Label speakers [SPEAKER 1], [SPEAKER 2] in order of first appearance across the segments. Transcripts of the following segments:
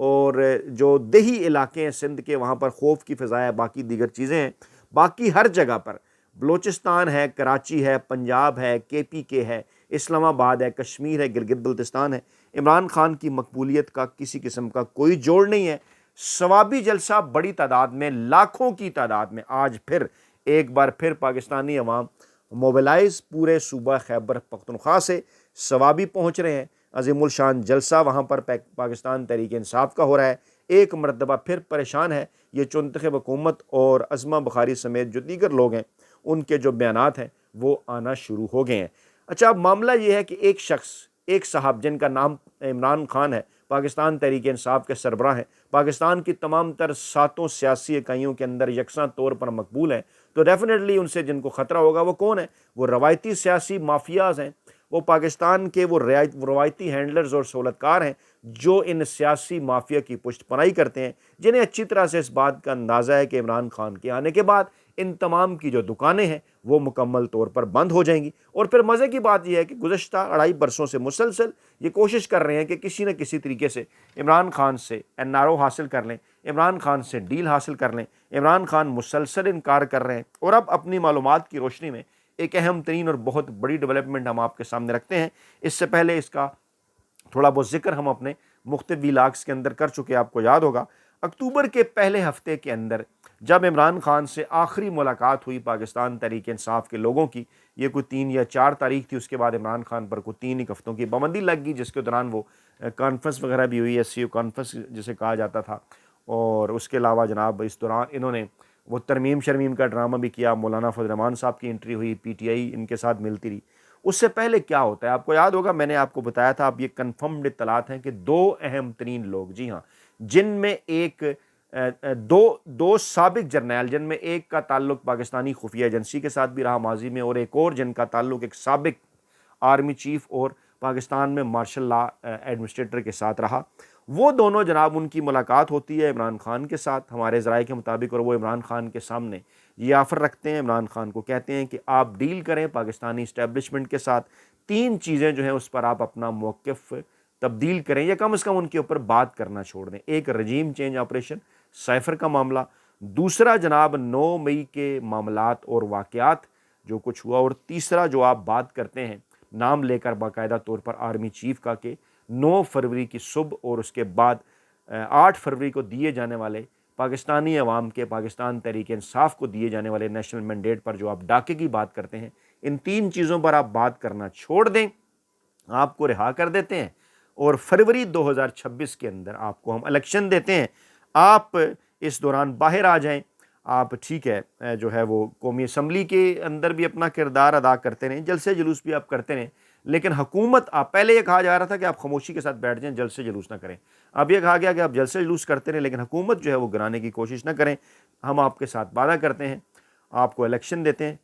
[SPEAKER 1] اور جو دیہی علاقے ہیں سندھ کے وہاں پر خوف کی فضا ہے، باقی دیگر چیزیں ہیں، باقی ہر جگہ پر بلوچستان ہے، کراچی ہے، پنجاب ہے، KPK ہے، اسلام آباد ہے، کشمیر ہے، گلگت بلتستان ہے، عمران خان کی مقبولیت کا کسی قسم کا کوئی جوڑ نہیں ہے۔ ثوابی جلسہ بڑی تعداد میں، لاکھوں کی تعداد میں آج پھر ایک بار پھر پاکستانی عوام موبلائز پورے صوبہ خیبر پختونخوا سے ثوابی پہنچ رہے ہیں۔ عظیم الشان جلسہ وہاں پر پاکستان تحریک انصاف کا ہو رہا ہے۔ ایک مرتبہ پھر پریشان ہے یہ چنتخب حکومت اور عظمہ بخاری سمیت جو دیگر لوگ ہیں، ان کے جو بیانات ہیں وہ آنا شروع ہو گئے ہیں۔ اچھا، اب معاملہ یہ ہے کہ ایک شخص، ایک صاحب جن کا نام عمران خان ہے، پاکستان تحریک انصاف کے سربراہ ہیں، پاکستان کی تمام تر 7 سیاسی اکائیوں کے اندر یکساں طور پر مقبول ہیں، تو ڈیفینیٹلی ان سے جن کو خطرہ ہوگا وہ کون ہے؟ وہ روایتی سیاسی مافیاز ہیں، وہ پاکستان کے وہ روایتی ہینڈلرز اور سہولتکار ہیں جو ان سیاسی مافیا کی پشت پناہی کرتے ہیں، جنہیں اچھی طرح سے اس بات کا اندازہ ہے کہ عمران خان کے آنے کے بعد ان تمام کی جو دکانیں ہیں وہ مکمل طور پر بند ہو جائیں گی۔ اور پھر مزے کی بات یہ ہے کہ گزشتہ 2.5 برسوں سے مسلسل یہ کوشش کر رہے ہیں کہ کسی نہ کسی طریقے سے عمران خان سے NRO حاصل کر لیں، عمران خان سے ڈیل حاصل کر لیں۔ عمران خان مسلسل انکار کر رہے ہیں، اور اب اپنی معلومات کی روشنی میں ایک اہم ترین اور بہت بڑی ڈیولپمنٹ ہم آپ کے سامنے رکھتے ہیں۔ اس سے پہلے اس کا تھوڑا بہت ذکر ہم اپنے مختلف ویلاگز کے اندر کر چکے، آپ کو یاد ہوگا اکتوبر کے پہلے ہفتے کے اندر جب عمران خان سے آخری ملاقات ہوئی پاکستان تحریک انصاف کے لوگوں کی، یہ کوئی 3 یا 4 تاریخ تھی، اس کے بعد عمران خان پر کوئی 3 ہفتوں کی پابندی لگ گئی، جس کے دوران وہ کانفرنس وغیرہ بھی ہوئی، SCO کانفرنس جسے کہا جاتا تھا، اور اس کے علاوہ جناب اس دوران انہوں نے وہ ترمیم شرمیم کا ڈرامہ بھی کیا، مولانا فضل الرحمان صاحب کی انٹری ہوئی، PTI ان کے ساتھ ملتی رہی۔ اس سے پہلے کیا ہوتا ہے آپ کو یاد ہوگا، میں نے آپ کو بتایا تھا، اب یہ کنفرمڈ اطلاعات ہیں کہ 2 اہم ترین لوگ، جی ہاں، جن میں ایک دو سابق جرنیل، جن میں ایک کا تعلق پاکستانی خفیہ ایجنسی کے ساتھ بھی رہا ماضی میں، اور ایک اور جن کا تعلق ایک سابق آرمی چیف اور پاکستان میں مارشل لا ایڈمنسٹریٹر کے ساتھ رہا، وہ دونوں جناب ان کی ملاقات ہوتی ہے عمران خان کے ساتھ ہمارے ذرائع کے مطابق، اور وہ عمران خان کے سامنے یہ آفر رکھتے ہیں، عمران خان کو کہتے ہیں کہ آپ ڈیل کریں پاکستانی اسٹیبلشمنٹ کے ساتھ، 3 چیزیں جو ہیں اس پر آپ اپنا موقف تبدیل کریں یا کم از کم ان کے اوپر بات کرنا چھوڑ دیں۔ ایک رجیم چینج آپریشن سائفر کا معاملہ، دوسرا جناب 9 مئی کے معاملات اور واقعات جو کچھ ہوا، اور تیسرا جو آپ بات کرتے ہیں نام لے کر باقاعدہ طور پر آرمی چیف کا کہ 9 فروری کی صبح اور اس کے بعد 8 فروری کو دیے جانے والے پاکستانی عوام کے، پاکستان تحریک انصاف کو دیے جانے والے نیشنل مینڈیٹ پر جو آپ ڈاکے کی بات کرتے ہیں، ان 3 چیزوں پر آپ بات کرنا چھوڑ دیں، آپ کو رہا کر دیتے ہیں، اور فروری 2026 کے اندر آپ کو ہم الیکشن دیتے ہیں، آپ اس دوران باہر آ جائیں، آپ ٹھیک ہے جو ہے وہ قومی اسمبلی کے اندر بھی اپنا کردار ادا کرتے رہیں، جلسے جلوس بھی آپ کرتے رہیں، لیکن حکومت، آپ پہلے یہ کہا جا رہا تھا کہ آپ خاموشی کے ساتھ بیٹھ جائیں، جلسے جلوس نہ کریں، اب یہ کہا گیا کہ آپ جلسے جلوس کرتے رہیں لیکن حکومت جو ہے وہ گرانے کی کوشش نہ کریں، ہم آپ کے ساتھ وعدہ کرتے ہیں، آپ کو الیکشن دیتے ہیں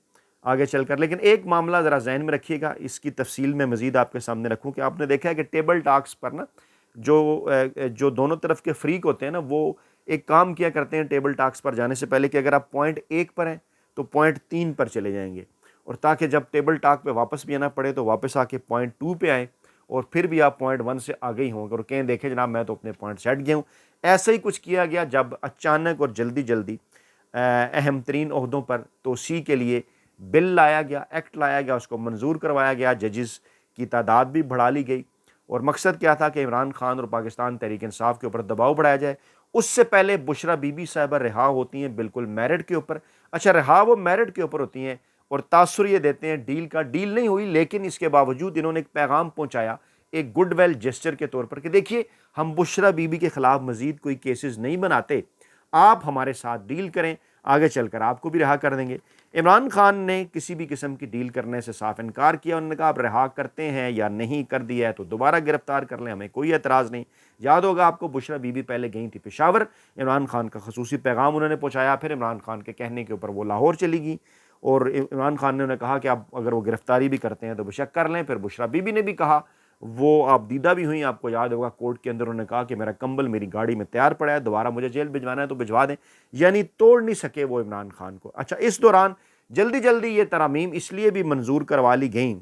[SPEAKER 1] آگے چل کر۔ لیکن ایک معاملہ ذرا ذہن میں رکھیے گا، اس کی تفصیل میں مزید آپ کے سامنے رکھوں کہ آپ نے دیکھا ہے کہ ٹیبل ٹاکس پر نا جو دونوں طرف کے فریق ہوتے ہیں نا، وہ ایک کام کیا کرتے ہیں ٹیبل ٹاکس پر جانے سے پہلے کہ اگر آپ پوائنٹ 1 پر ہیں تو پوائنٹ 3 پر چلے جائیں گے، اور تاکہ جب ٹیبل ٹاک پہ واپس بھی آنا پڑے تو واپس آ کے پوائنٹ 2 پہ آئیں، اور پھر بھی آپ پوائنٹ 1 سے آگے ہی ہوں گے اور کہیں دیکھیں جناب میں تو اپنے پوائنٹ سے ہٹ گیا ہوں۔ ایسا ہی کچھ کیا گیا جب اچانک اور جلدی اہم ترین عہدوں پر توسیع کے لیے بل لایا گیا، ایکٹ لایا گیا، اس کو منظور کروایا گیا، ججز کی تعداد بھی بڑھا لی گئی، اور مقصد کیا تھا کہ عمران خان اور پاکستان تحریک انصاف کے اوپر دباؤ بڑھایا جائے۔ اس سے پہلے بشرا بی بی صاحبہ رہا ہوتی ہیں بالکل میرٹ کے اوپر، اچھا رہا وہ میرٹ کے اوپر ہوتی ہیں، اور تاثر یہ دیتے ہیں ڈیل کا، ڈیل نہیں ہوئی لیکن اس کے باوجود انہوں نے ایک پیغام پہنچایا ایک گڈ ویل جسچر کے طور پر کہ دیکھیے ہم بشرا بی بی کے خلاف مزید کوئی کیسز نہیں بناتے، آپ ہمارے ساتھ ڈیل کریں، آگے چل کر آپ کو بھی رہا کر دیں گے۔ عمران خان نے کسی بھی قسم کی ڈیل کرنے سے صاف انکار کیا، انہوں نے کہا آپ رہا کرتے ہیں یا نہیں، کر دیا ہے تو دوبارہ گرفتار کر لیں، ہمیں کوئی اعتراض نہیں۔ یاد ہوگا آپ کو بشرا بی بی پہلے گئی تھی پشاور، عمران خان کا خصوصی پیغام انہوں نے پہنچایا، پھر عمران خان کے کہنے کے اوپر وہ لاہور چلی گئی، اور عمران خان نے انہیں کہا کہ آپ اگر وہ گرفتاری بھی کرتے ہیں تو بے شک کر لیں۔ پھر بشرا بی بی نے بھی کہا، وہ آپ دیدہ بھی ہوئیں، آپ کو یاد ہوگا کورٹ کے اندر انہوں نے کہا کہ میرا کمبل میری گاڑی میں تیار پڑا ہے، دوبارہ مجھے جیل بھجوانا ہے تو بھجوا دیں، یعنی توڑ نہیں سکے وہ عمران خان کو۔ اچھا اس دوران جلدی یہ ترامیم اس لیے بھی منظور کروا لی گئیں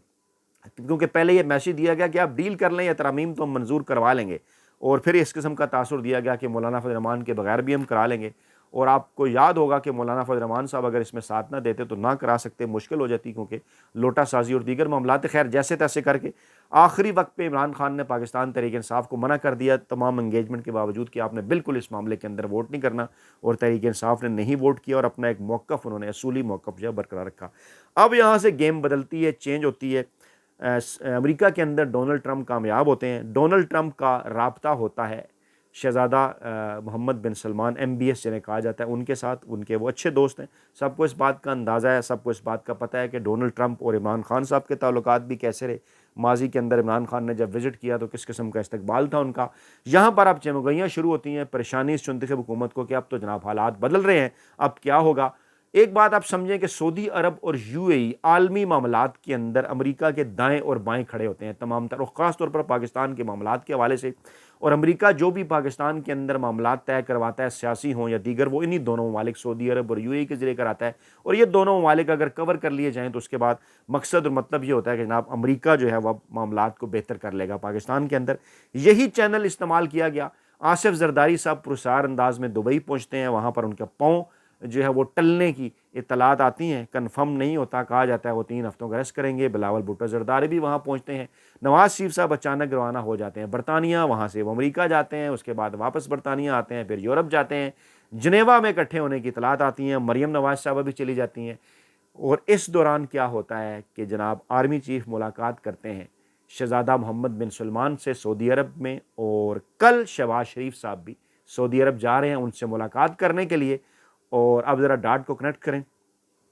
[SPEAKER 1] کیونکہ پہلے یہ میسج دیا گیا کہ آپ ڈیل کر لیں یا ترامیم تو ہم منظور کروا لیں گے، اور پھر اس قسم کا تاثر دیا گیا کہ مولانا فضل الرحمان کے بغیر بھی ہم کرا لیں گے، اور آپ کو یاد ہوگا کہ مولانا فضل الرحمان صاحب اگر اس میں ساتھ نہ دیتے تو نہ کرا سکتے، مشکل ہو جاتی، کیونکہ لوٹا سازی اور دیگر معاملات، خیر جیسے تیسے کر کے آخری وقت پہ عمران خان نے پاکستان تحریک انصاف کو منع کر دیا، تمام انگیجمنٹ کے باوجود کہ آپ نے بالکل اس معاملے کے اندر ووٹ نہیں کرنا، اور تحریک انصاف نے نہیں ووٹ کیا اور اپنا ایک موقف انہوں نے اصولی موقف جو ہے برقرار رکھا۔ اب یہاں سے گیم بدلتی ہے، چینج ہوتی ہے۔ امریکہ کے اندر ڈونلڈ ٹرمپ کامیاب ہوتے ہیں، ڈونلڈ ٹرمپ کا رابطہ ہوتا ہے شہزادہ محمد بن سلمان MBS جنہیں کہا جاتا ہے ان کے ساتھ، ان کے وہ اچھے دوست ہیں، سب کو اس بات کا اندازہ ہے، سب کو اس بات کا پتہ ہے کہ ڈونلڈ ٹرمپ اور عمران خان صاحب کے تعلقات بھی کیسے رہے، ماضی کے اندر عمران خان نے جب وزٹ کیا تو کس قسم کا استقبال تھا ان کا۔ یہاں پر اب چمگیاں شروع ہوتی ہیں، پریشانی اس منتخب حکومت کو کہ اب تو جناب حالات بدل رہے ہیں، اب کیا ہوگا۔ ایک بات آپ سمجھیں کہ سعودی عرب اور UAE عالمی معاملات کے اندر امریکہ کے دائیں اور بائیں کھڑے ہوتے ہیں تمام تر، اور خاص طور پر پاکستان کے معاملات کے حوالے سے، اور امریکہ جو بھی پاکستان کے اندر معاملات طے کرواتا ہے، سیاسی ہوں یا دیگر، وہ انہی دونوں ممالک سعودی عرب اور UAE کے ذریعے کراتا ہے، اور یہ دونوں ممالک اگر کور کر لیے جائیں تو اس کے بعد مقصد اور مطلب یہ ہوتا ہے کہ جناب امریکہ جو ہے وہ معاملات کو بہتر کر لے گا پاکستان کے اندر۔ یہی چینل استعمال کیا گیا۔ آصف زرداری صاحب پرسرار انداز میں دبئی پہنچتے ہیں، وہاں پر ان کا پاؤں جو ہے وہ ٹلنے کی اطلاعات آتی ہیں، کنفرم نہیں ہوتا، کہا جاتا ہے وہ 3 ہفتوں کا ریسٹ کریں گے۔ بلاول بھٹو زرداری بھی وہاں پہنچتے ہیں۔ نواز شریف صاحب اچانک روانہ ہو جاتے ہیں برطانیہ، وہاں سے وہ امریکہ جاتے ہیں، اس کے بعد واپس برطانیہ آتے ہیں، پھر یورپ جاتے ہیں، جنیوا میں اکٹھے ہونے کی اطلاعات آتی ہیں، مریم نواز صاحبہ بھی چلی جاتی ہیں۔ اور اس دوران کیا ہوتا ہے کہ جناب آرمی چیف ملاقات کرتے ہیں شہزادہ محمد بن سلمان سے سعودی عرب میں، اور کل شہباز شریف صاحب بھی سعودی عرب جا رہے ہیں ان سے ملاقات کرنے کے لیے۔ اور اب ذرا ڈاٹ کو کنیکٹ کریں،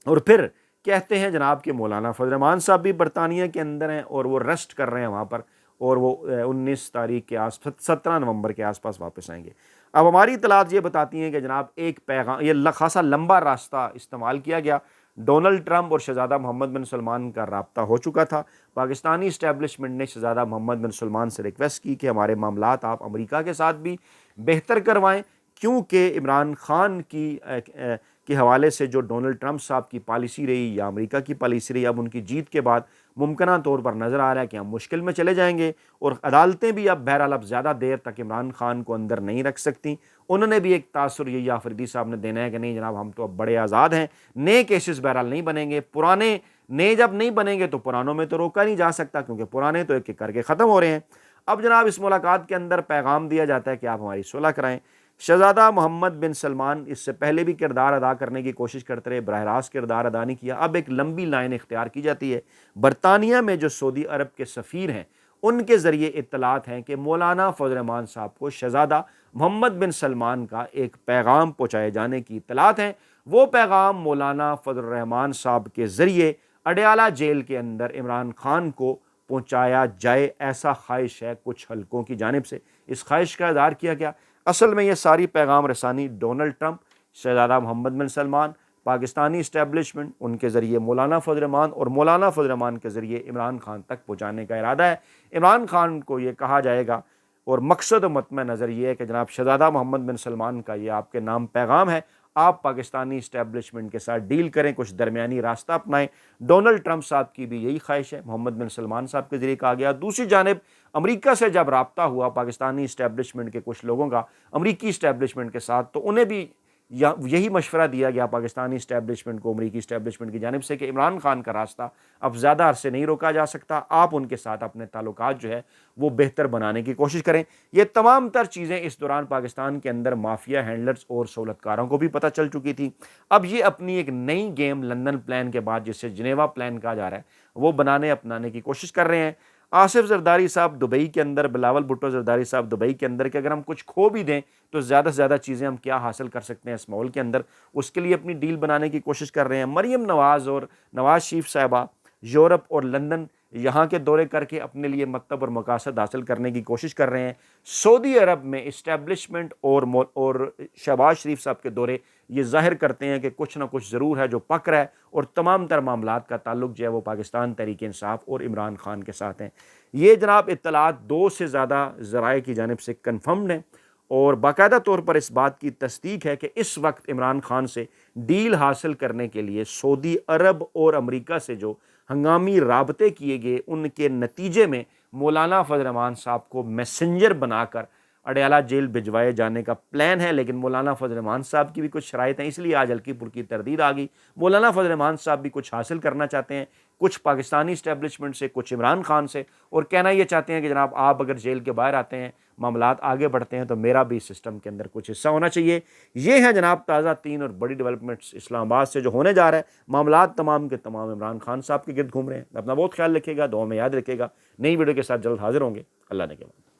[SPEAKER 1] اور پھر کہتے ہیں جناب کہ مولانا فضل الرحمان صاحب بھی برطانیہ کے اندر ہیں اور وہ ریسٹ کر رہے ہیں وہاں پر، اور وہ 19 تاریخ کے 17 نومبر کے آس پاس واپس آئیں گے۔ اب ہماری اطلاعات یہ بتاتی ہیں کہ جناب ایک پیغام، یہ خاصا لمبا راستہ استعمال کیا گیا، ڈونلڈ ٹرمپ اور شہزادہ محمد بن سلمان کا رابطہ ہو چکا تھا۔ پاکستانی اسٹیبلشمنٹ نے شہزادہ محمد بن سلمان سے ریکویسٹ کی کہ ہمارے معاملات آپ امریکہ کے ساتھ بھی بہتر کروائیں، کیونکہ عمران خان کے حوالے سے جو ڈونلڈ ٹرمپ صاحب کی پالیسی رہی یا امریکہ کی پالیسی رہی، اب ان کی جیت کے بعد ممکنہ طور پر نظر آ رہا ہے کہ ہم مشکل میں چلے جائیں گے، اور عدالتیں بھی اب بہرحال اب زیادہ دیر تک عمران خان کو اندر نہیں رکھ سکتی۔ انہوں نے بھی ایک تاثر یہ آفریدی صاحب نے دینا ہے کہ نہیں جناب ہم تو اب بڑے آزاد ہیں، نئے کیسز بہرحال نہیں بنیں گے، پرانے نئے جب نہیں بنیں گے تو پرانوں میں تو روکا نہیں جا سکتا، کیونکہ پرانے تو ایک ایک کر کے ختم ہو رہے ہیں۔ اب جناب اس ملاقات کے اندر پیغام دیا جاتا ہے کہ آپ ہماری صلح کرائیں۔ شہزادہ محمد بن سلمان اس سے پہلے بھی کردار ادا کرنے کی کوشش کرتے رہے، براہ راست کردار ادا نہیں کیا۔ اب ایک لمبی لائن اختیار کی جاتی ہے، برطانیہ میں جو سعودی عرب کے سفیر ہیں ان کے ذریعے اطلاعات ہیں کہ مولانا فضل الرحمان صاحب کو شہزادہ محمد بن سلمان کا ایک پیغام پہنچائے جانے کی اطلاعات ہیں۔ وہ پیغام مولانا فضل الرحمان صاحب کے ذریعے اڈیالہ جیل کے اندر عمران خان کو پہنچایا جائے، ایسا خواہش ہے کچھ حلقوں کی جانب سے، اس خواہش کا اظہار کیا گیا۔ اصل میں یہ ساری پیغام رسانی ڈونلڈ ٹرمپ، شہزادہ محمد بن سلمان، پاکستانی اسٹیبلشمنٹ، ان کے ذریعے مولانا فضل الرحمان، اور مولانا فضل الرحمان کے ذریعے عمران خان تک پہنچانے کا ارادہ ہے۔ عمران خان کو یہ کہا جائے گا، اور مقصد و مطمع نظر یہ ہے کہ جناب شہزادہ محمد بن سلمان کا یہ آپ کے نام پیغام ہے، آپ پاکستانی اسٹیبلشمنٹ کے ساتھ ڈیل کریں، کچھ درمیانی راستہ اپنائیں۔ ڈونلڈ ٹرمپ صاحب کی بھی یہی خواہش ہے، محمد بن سلمان صاحب کے ذریعے کہا گیا۔ دوسری جانب امریکہ سے جب رابطہ ہوا پاکستانی اسٹیبلشمنٹ کے کچھ لوگوں کا امریکی اسٹیبلشمنٹ کے ساتھ، تو انہیں بھی یہی مشورہ دیا گیا پاکستانی اسٹیبلشمنٹ کو امریکی اسٹیبلشمنٹ کی جانب سے کہ عمران خان کا راستہ اب زیادہ عرصے نہیں روکا جا سکتا، آپ ان کے ساتھ اپنے تعلقات جو ہے وہ بہتر بنانے کی کوشش کریں۔ یہ تمام تر چیزیں اس دوران پاکستان کے اندر مافیا ہینڈلرز اور سہولت کاروں کو بھی پتہ چل چکی تھی۔ اب یہ اپنی ایک نئی گیم لندن پلان کے بعد، جسے جنیوا پلان کہا جا رہا ہے، وہ بنانے اپنانے کی کوشش کر رہے ہیں۔ آصف زرداری صاحب دبئی کے اندر، بلاول بھٹو زرداری صاحب دبئی کے اندر، کہ اگر ہم کچھ کھو بھی دیں تو زیادہ سے زیادہ چیزیں ہم کیا حاصل کر سکتے ہیں اس ماحول کے اندر، اس کے لیے اپنی ڈیل بنانے کی کوشش کر رہے ہیں۔ مریم نواز اور نواز شریف صاحبہ یورپ اور لندن یہاں کے دورے کر کے اپنے لیے مطلب اور مقاصد حاصل کرنے کی کوشش کر رہے ہیں۔ سعودی عرب میں اسٹیبلشمنٹ اور شہباز شریف صاحب کے دورے یہ ظاہر کرتے ہیں کہ کچھ نہ کچھ ضرور ہے جو پک رہا ہے، اور تمام تر معاملات کا تعلق جو ہے وہ پاکستان تحریک انصاف اور عمران خان کے ساتھ ہیں۔ یہ جناب اطلاعات 2 سے زیادہ ذرائع کی جانب سے کنفرمڈ ہیں، اور باقاعدہ طور پر اس بات کی تصدیق ہے کہ اس وقت عمران خان سے ڈیل حاصل کرنے کے لیے سعودی عرب اور امریکہ سے جو ہنگامی رابطے کیے گئے، ان کے نتیجے میں مولانا فضل الرحمان صاحب کو میسنجر بنا کر اڈیالہ جیل بھجوائے جانے کا پلان ہے، لیکن مولانا فضل الرحمان صاحب کی بھی کچھ شرائط ہیں، اس لیے آج ہلکی پھلکی تردید آ گئی۔ مولانا فضل الرحمان صاحب بھی کچھ حاصل کرنا چاہتے ہیں، کچھ پاکستانی اسٹیبلشمنٹ سے، کچھ عمران خان سے، اور کہنا یہ چاہتے ہیں کہ جناب آپ اگر جیل کے باہر آتے ہیں، معاملات آگے بڑھتے ہیں، تو میرا بھی اس سسٹم کے اندر کچھ حصہ ہونا چاہیے۔ یہ ہیں جناب تازہ تین اور بڑی ڈیولپمنٹس اسلام آباد سے جو ہونے جا رہا ہے۔ معاملات تمام کے تمام عمران خان صاحب کے گرد گھوم رہے ہیں۔ اپنا بہت خیال رکھیے گا، دعاؤں میں یاد رکھیے گا۔ نئی ویڈیو کے ساتھ جلد حاضر ہوں گے۔ اللہ نے کے بعد۔